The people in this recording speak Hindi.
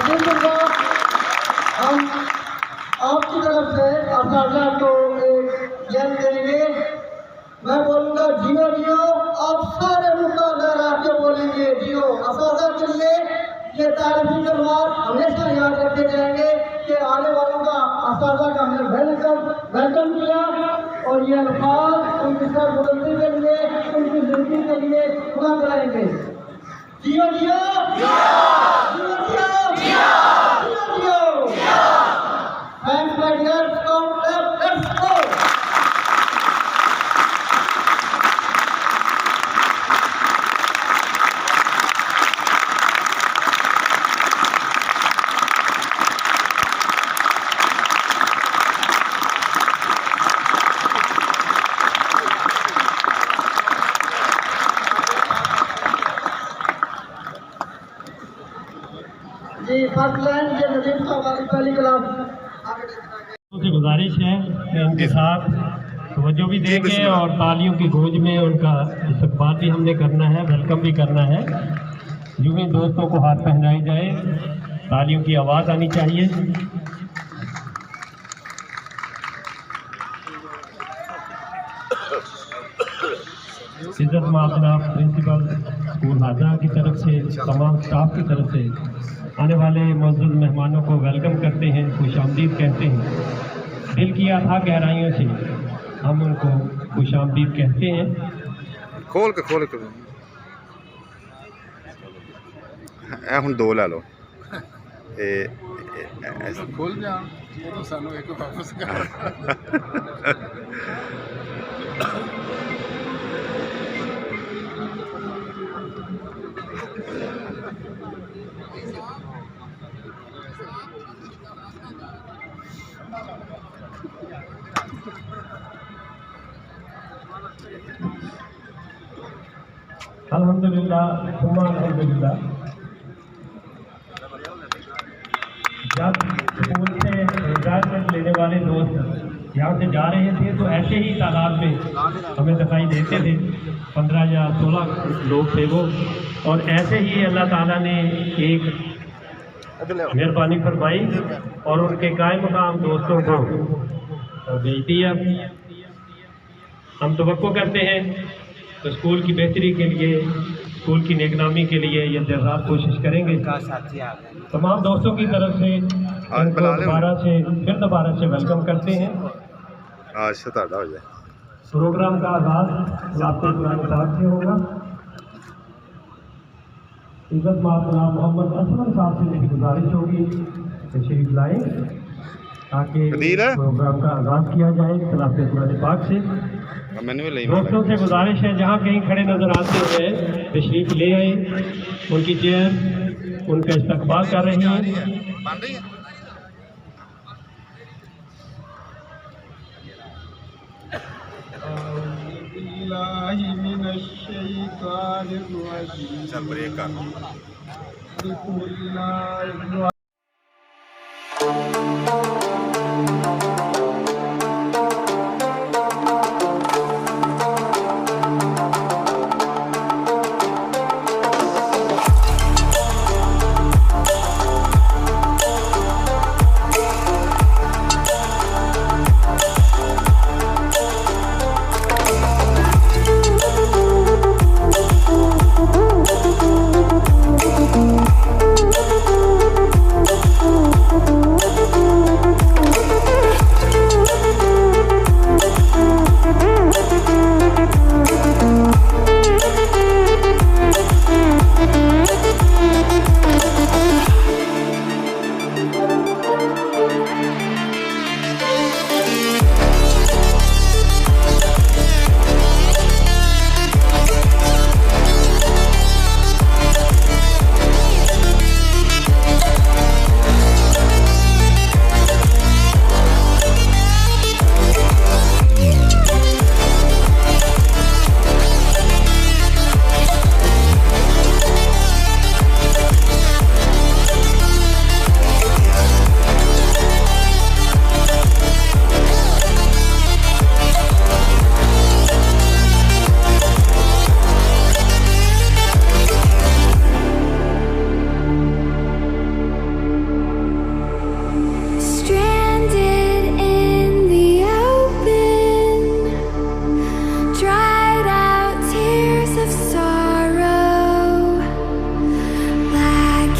जिनका हम आपकी तरफ से असाजा को एक जन देंगे। मैं बोलूँगा जियो जियो, आप सारे मुद्दा लहरा के बोलेंगे जियो। असाजा के लिए ये तारीफी कलमात हमेशा याद रखे जाएंगे कि आने वालों का असाजा का हमने वेलकम किया और ये अल्फाज उनकी सरबुलंदी के लिए, उनकी जिंदगी के लिए खुदा कराएंगे। जियो जियो, जियो जियो, जियो जियो। Thanks my dear, let's go. जी फर्स्ट लाइन ये नजीब साहब वाली पहली क्लास से गुजारिश है कि उनके साथ तवज्जो भी देंगे और तालियों की गूंज में उनका इस्तकबाल भी हमने करना है, वेलकम भी करना है। यूं ही दोस्तों को हाथ पहनाई जाए, तालियों की आवाज़ आनी चाहिए। इज्जत जनाब प्रिंसिपल स्कूल हाजा की तरफ से, तमाम स्टाफ की तरफ से आने वाले मौजूद मेहमानों को वेलकम करते हैं, खुशामदीद कहते हैं। दिल की अथाह गहराइयों से हम उनको खुशामदीद कहते हैं। खोल के हुण दो लै लो खोल जा तो सानू एक वापस कर। अल्हम्दुलिल्लाह सुम्मा अल्हम्दुलिल्लाह। जब स्कूल से रिटायरमेंट लेने वाले दोस्त यहाँ से जा रहे थे तो ऐसे ही तादाद में हमें दिखाई देते थे, 15 या 16 लोग थे वो। और ऐसे ही अल्लाह ताला ने एक मेहरबानी फरमाई और उनके कायम मकाम दोस्तों को भेज दिया। हम तवक्को करते हैं तो स्कूल की बेहतरी के लिए, स्कूल की नेकनामी के लिए ये देर कोशिश करेंगे। तमाम दोस्तों की तरफ से दोबारा से वेलकम करते हैं। प्रोग्राम का आगाज़ आपके कुरान पाक से होगा। इज्जत जनाब मोहम्मद असलम साहब से मेरी गुजारिश होगी तशरीफ लाएँ ताकि प्रोग्राम का आगाज़ किया जाए खिलाफ कुरान पाक से। दोस्तों से गुजारिश है जहाँ कहीं खड़े नजर आते हुए तशरीफ ले आए, उनकी चेयर उनका इस्तकबाल कर रही हैं। चल ब्रेक कर।